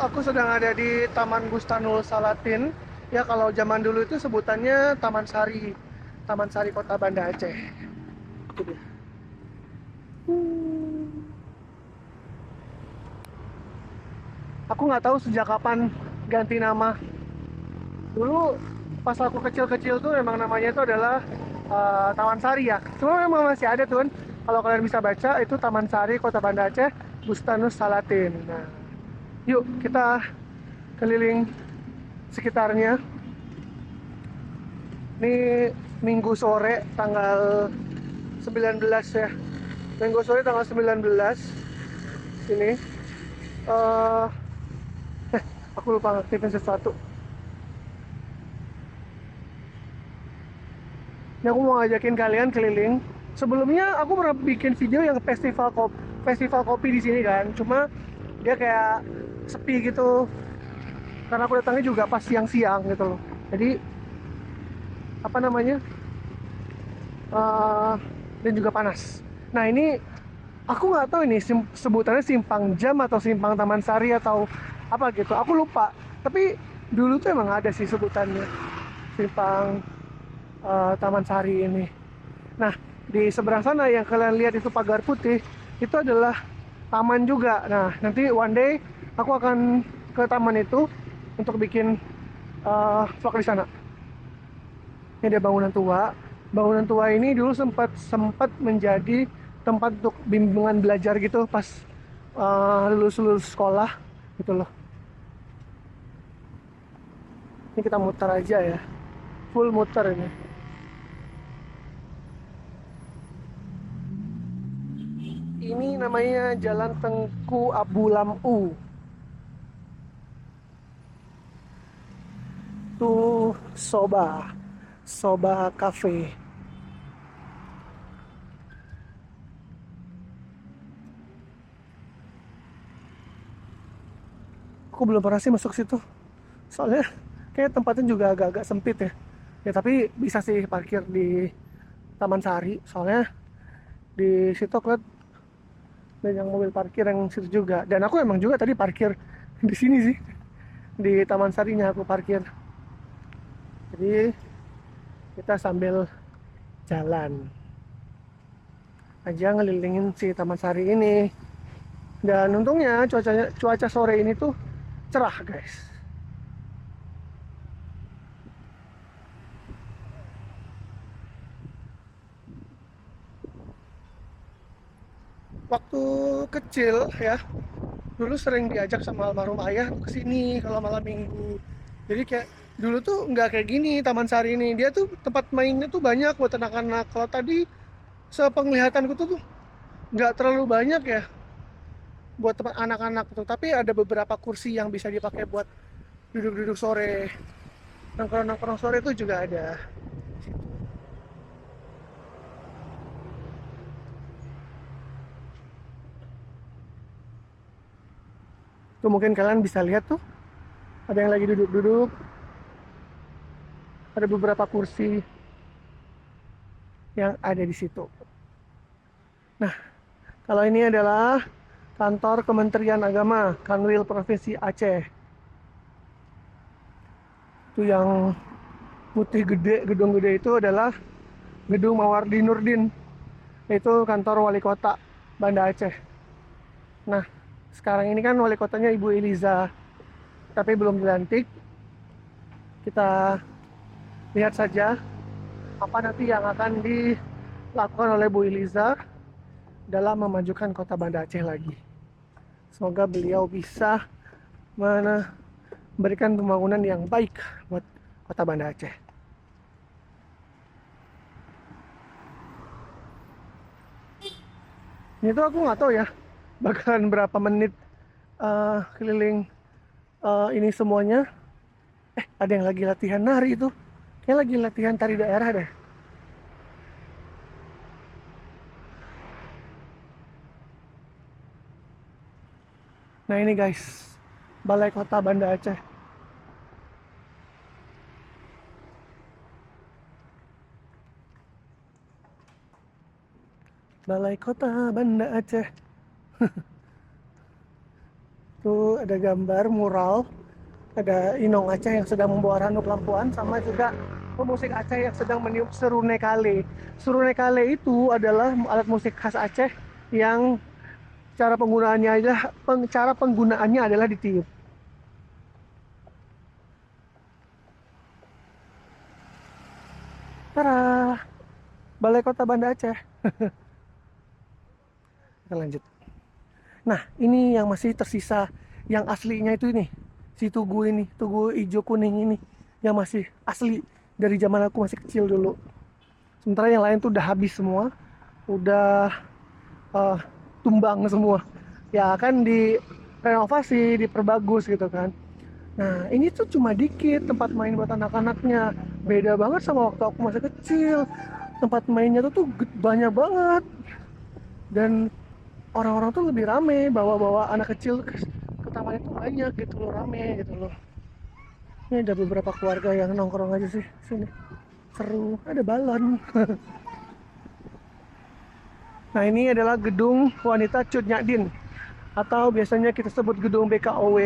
aku sedang ada di Taman Bustanul Salatin. Ya, kalau zaman dulu itu sebutannya Taman Sari. Taman Sari Kota Banda Aceh. Itu dia. Aku nggak tahu sejak kapan ganti nama. Dulu pas aku kecil-kecil tuh emang namanya itu adalah Taman Sari ya. Cuma memang masih ada tuh. Kalau kalian bisa baca itu Taman Sari Kota Banda Aceh Bustanul Salatin. Nah, yuk kita keliling sekitarnya. Ini Minggu sore tanggal 19 ya. Minggu sore tanggal 19 sini. eh aku lupa ngaktifin sesuatu. Ini aku mau ngajakin kalian keliling. Sebelumnya aku pernah bikin video yang festival kopi di sini kan. Cuma dia kayak sepi gitu. Karena aku datangnya juga pas siang-siang gitu loh. Jadi apa namanya? eh dan juga panas. Nah ini aku nggak tahu ini sebutannya simpang jam atau simpang Taman Sari atau apa gitu. Aku lupa. Tapi dulu tuh emang ada sih sebutannya simpang Taman Sari ini. Nah di seberang sana yang kalian lihat itu pagar putih itu adalah taman juga. Nah nanti one day aku akan ke taman itu untuk bikin vlog di sana. Ini ada bangunan tua. Bangunan tua ini dulu sempat sempat menjadi tempat untuk bimbingan belajar gitu pas lulus sekolah gitu loh. Ini kita muter aja ya, full muter ini. Ini namanya Jalan Tengku Abu Lam'u. Tuh Soba Cafe. Aku belum pernah sih masuk situ. Soalnya kayak tempatnya juga agak-agak sempit ya. Ya tapi bisa sih parkir di Taman Sari. Soalnya di situ aku lihat banyak mobil parkir yang situ juga. Dan aku emang juga tadi parkir di sini sih. Di Taman Sarinya aku parkir. Jadi kita sambil jalan aja ngelilingin si Taman Sari ini. Dan untungnya cuaca sore ini tuh cerah guys. Waktu kecil ya, dulu sering diajak sama almarhum ayah ke sini kalau malam minggu. Jadi kayak dulu tuh nggak kayak gini Taman Sari ini. Dia tuh tempat mainnya tuh banyak buat anak-anak. Kalau tadi sepenglihatanku tuh nggak terlalu banyak ya buat tempat anak-anak tuh. Tapi ada beberapa kursi yang bisa dipakai buat duduk-duduk sore. Nongkrong-nongkrong sore tuh juga ada. Tuh mungkin kalian bisa lihat tuh ada yang lagi duduk-duduk, ada beberapa kursi yang ada di situ. Nah, kalau ini adalah kantor Kementerian Agama Kanwil Provinsi Aceh. Itu yang putih gede, gedung gede itu adalah Gedung Mawardi Nurdin. Itu kantor wali kota Banda Aceh. Nah, sekarang ini kan wali kotanya Ibu Eliza, tapi belum dilantik. Kita lihat saja apa nanti yang akan dilakukan oleh Bu Eliza dalam memajukan kota Banda Aceh lagi. Semoga beliau bisa memberikan pembangunan yang baik buat kota Banda Aceh. Ini tuh aku nggak tahu ya bakalan berapa menit keliling ini semuanya. Ada yang lagi latihan nari itu. Kayak lagi latihan tari daerah deh. Nah ini guys, Balai Kota Banda Aceh. Balai Kota Banda Aceh. Tuh ada gambar mural, ada Inong Aceh yang sedang membawa randuk lampuan, sama juga pemusik Aceh yang sedang meniup serune kale. Serune kale itu adalah alat musik khas Aceh yang cara penggunaannya adalah ditiup. Tara, Balai Kota Banda Aceh. Kita lanjut. Nah, ini yang masih tersisa, yang aslinya itu ini, si tugu ini, tugu hijau kuning ini, yang masih asli dari zaman aku masih kecil dulu. Sementara yang lain tuh udah habis semua, udah eh, tumbang semua. Ya kan direnovasi, diperbagus gitu kan. Nah, ini tuh cuma dikit tempat main buat anak-anaknya. Beda banget sama waktu aku masih kecil. Tempat mainnya tuh banyak banget. Dan orang-orang tuh lebih rame, bawa-bawa anak kecil ke taman itu banyak gitu loh, rame gitu loh. Ini ada beberapa keluarga yang nongkrong aja sih sini. Seru, ada balon. Nah, ini adalah gedung wanita Cut Nyadin atau biasanya kita sebut gedung BKOW.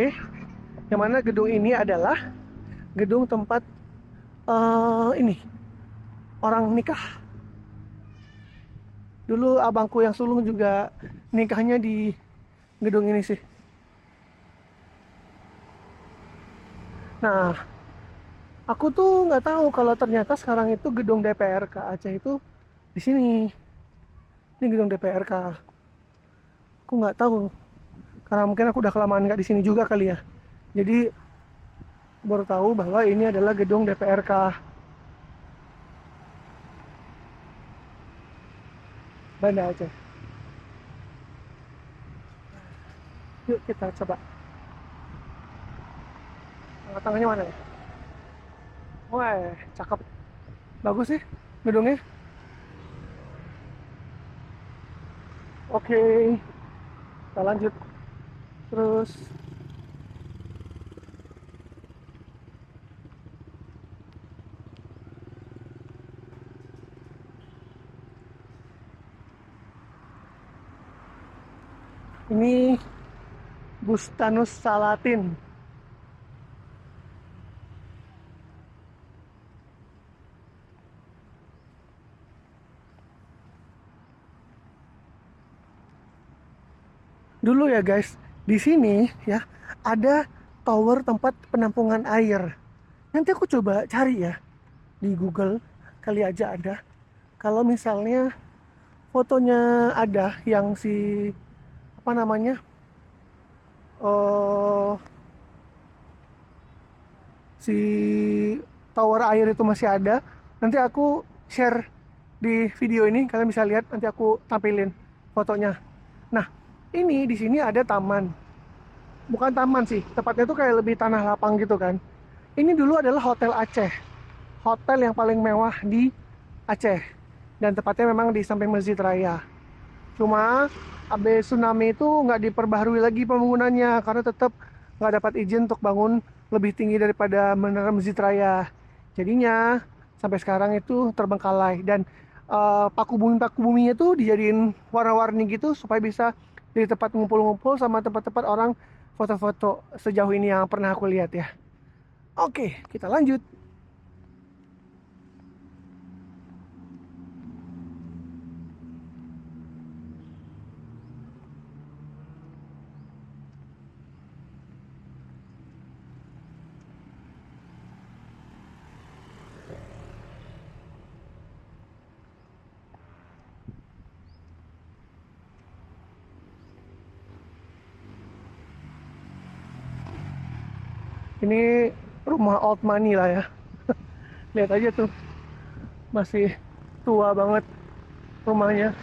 Yang mana gedung ini adalah gedung tempat ini orang nikah. Dulu abangku yang sulung juga nikahnya di gedung ini sih. Nah, aku tuh nggak tahu kalau ternyata sekarang itu gedung DPRK Aceh itu di sini. Ini gedung DPRK. Aku nggak tahu karena mungkin aku udah kelamaan nggak di sini juga kali ya. Jadi baru tahu bahwa ini adalah gedung DPRK Banda Aceh. Yuk kita coba. Angkat tangannya mana ya? Wah, cakep. Bagus sih gedungnya. Oke, kita lanjut. Terus ini Bustanus Salatin. Dulu ya guys, di sini ya ada tower tempat penampungan air. Nanti aku coba cari ya di Google, kali aja ada. Kalau misalnya fotonya ada yang si apa namanya, oh si tower air itu masih ada, nanti aku share di video ini, kalian bisa lihat, nanti aku tampilin fotonya. Nah, ini di sini ada taman, bukan taman sih, tepatnya itu kayak lebih tanah lapang gitu kan. Ini dulu adalah Hotel Aceh, hotel yang paling mewah di Aceh, dan tepatnya memang di samping Masjid Raya. Cuma abis tsunami itu nggak diperbaharui lagi pembangunannya karena tetap nggak dapat izin untuk bangun lebih tinggi daripada menara Masjid Raya. Jadinya sampai sekarang itu terbengkalai, dan paku buminya tuh dijadiin warna-warni gitu supaya bisa jadi tempat ngumpul-ngumpul sama tempat-tempat orang foto-foto sejauh ini yang pernah aku lihat ya. Oke, kita lanjut. Ini rumah old money lah ya. Lihat aja tuh, masih tua banget rumahnya.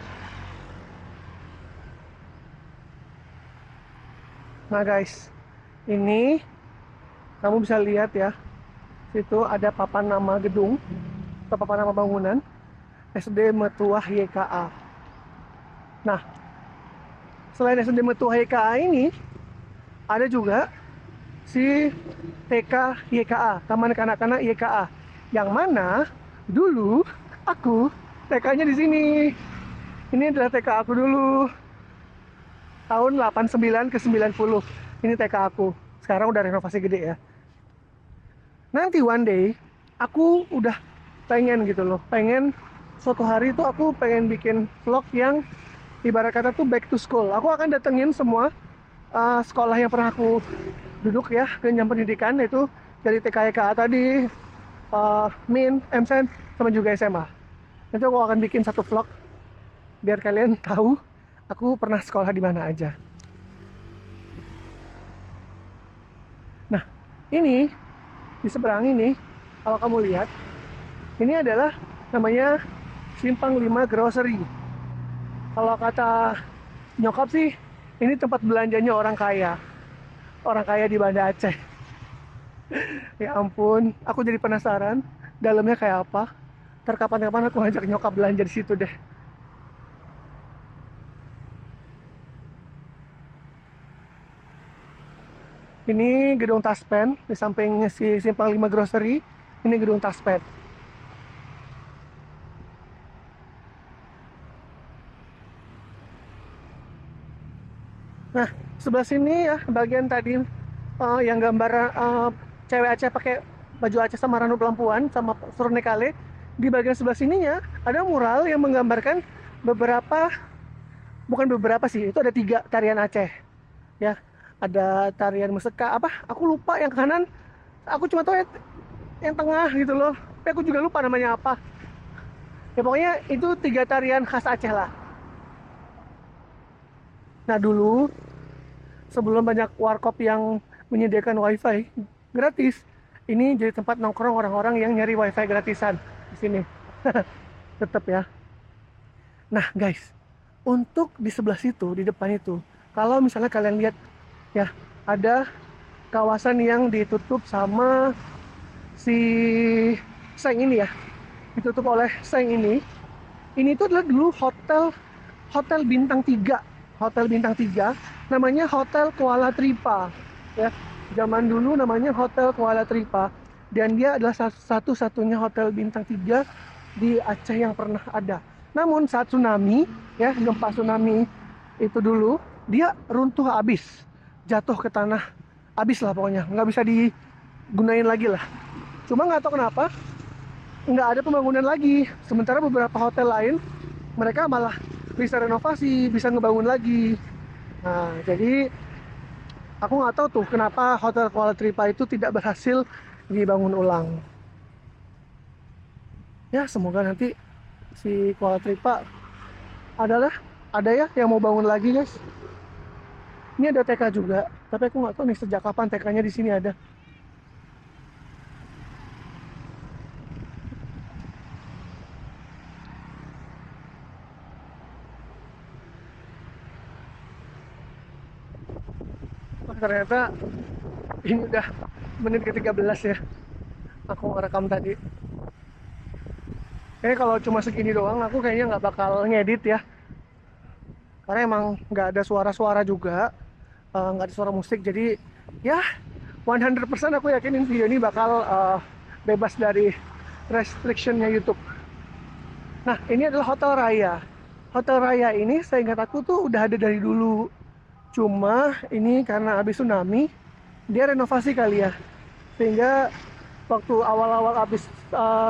Nah guys, ini kamu bisa lihat ya, situ ada papan nama gedung atau papan nama bangunan SD Metuah YKA. Nah, selain SD Metuah YKA ini, ada juga si TK YKA, Taman Kanak-kanak YKA, yang mana dulu aku TK-nya di sini. Ini adalah TK aku dulu, tahun 89 ke 90. Ini TK aku. Sekarang udah renovasi gede ya. Nanti one day aku udah pengen gitu loh. Pengen suatu hari tuh aku pengen bikin vlog yang ibarat kata tuh back to school. Aku akan datengin semua sekolah yang pernah aku duduk ya, jenjang pendidikan, itu dari TK tadi, MIN, MSen, sama juga SMA. Nanti aku akan bikin satu vlog biar kalian tahu aku pernah sekolah di mana aja. Nah, ini di seberang ini, kalau kamu lihat, ini adalah namanya Simpang 5 Grocery. Kalau kata nyokap sih, ini tempat belanjanya orang kaya di Banda Aceh. Ya ampun, aku jadi penasaran dalamnya kayak apa. Ntar kapan-kapan aku ngajak nyokap belanja di situ deh. Ini gedung Taspen di samping si Simpang 5 Grocery. Ini gedung Taspen. Nah, sebelah sini ya bagian tadi yang gambar cewek Aceh pakai baju Aceh sama ranu pelampuan sama Surone Kale. Di bagian sebelah sininya ada mural yang menggambarkan beberapa, bukan beberapa sih, itu ada 3 tarian Aceh. Ya, ada tarian Meseka apa? Aku lupa yang kanan. Aku cuma tahu yang tengah gitu loh. Tapi aku juga lupa namanya apa. Ya pokoknya itu 3 tarian khas Aceh lah. Nah dulu sebelum banyak warkop yang menyediakan wifi gratis, ini jadi tempat nongkrong orang-orang yang nyari wifi gratisan di sini. Tetap ya. Nah guys, untuk di sebelah situ, di depan itu, kalau misalnya kalian lihat ya, ada kawasan yang ditutup sama si seng ini ya, ditutup oleh seng ini. Ini tuh adalah dulu hotel hotel bintang 3, hotel bintang 3, namanya Hotel Kuala Tripa ya. Zaman dulu namanya Hotel Kuala Tripa, dan dia adalah satu-satunya hotel bintang 3 di Aceh yang pernah ada. Namun saat tsunami ya, gempa tsunami itu dulu, dia runtuh habis, jatuh ke tanah habis lah, pokoknya nggak bisa digunain lagi lah. Cuma nggak tahu kenapa nggak ada pembangunan lagi. Sementara beberapa hotel lain mereka malah bisa renovasi, bisa ngebangun lagi. Nah, jadi aku nggak tahu tuh kenapa Hotel Kuala Tripa itu tidak berhasil dibangun ulang. Ya, semoga nanti si Kuala Tripa adalah ada ya yang mau bangun lagi, guys. Ini ada TK juga, tapi aku nggak tahu nih sejak kapan TK-nya di sini ada. Oh, ternyata ini udah menit ke-13 ya. Aku ngerekam tadi. Kayaknya kalau cuma segini doang, aku kayaknya nggak bakal ngedit ya. Karena emang nggak ada suara-suara juga, nggak ada suara musik. Jadi ya 100% aku yakinin video ini bakal bebas dari restrictionnya YouTube. Nah, ini adalah Hotel Raya. Hotel Raya ini saya ingat aku tuh udah ada dari dulu. Cuma ini karena habis tsunami, dia renovasi kali ya. Sehingga waktu awal-awal habis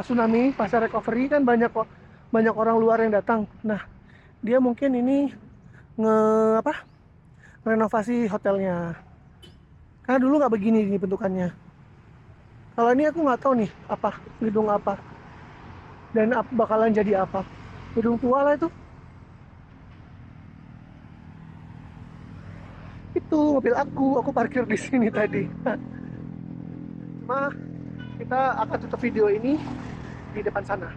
tsunami, pasca recovery kan banyak orang luar yang datang. Nah, dia mungkin ini nge apa? Renovasi hotelnya. Karena dulu nggak begini ini bentukannya. Kalau ini aku nggak tahu nih apa gedung apa dan bakalan jadi apa. Gedung tua lah itu. Itu mobil aku parkir di sini tadi. Cuma kita akan tutup video ini di depan sana.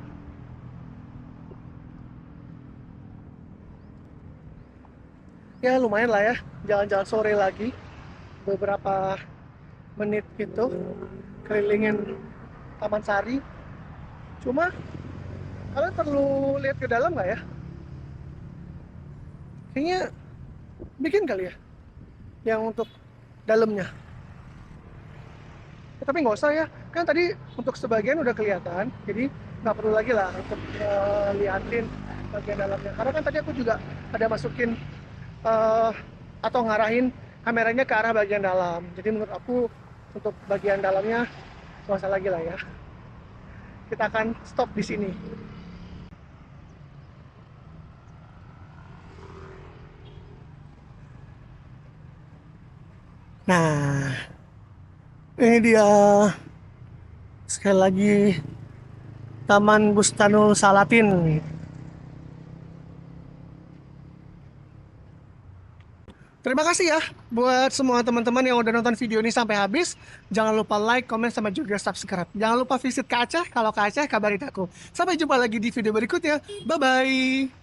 Ya lumayan lah ya, jalan-jalan sore lagi beberapa menit gitu, kelilingin Taman Sari. Cuma kalian perlu lihat ke dalam nggak ya? Kayaknya bikin kali ya yang untuk dalamnya. Ya, tapi nggak usah ya, kan tadi untuk sebagian udah kelihatan, jadi nggak perlu lagi lah untuk liatin bagian dalamnya. Karena kan tadi aku juga ada masukin atau ngarahin kameranya ke arah bagian dalam. Jadi menurut aku untuk bagian dalamnya nggak usah lagi lah ya. Kita akan stop di sini. Nah, ini dia sekali lagi Taman Bustanul Salatin. Terima kasih ya buat semua teman-teman yang udah nonton video ini sampai habis. Jangan lupa like, comment, sama juga subscribe. Jangan lupa visit ke Aceh. Kalau ke Aceh, kabarin aku. Sampai jumpa lagi di video berikutnya. Bye-bye.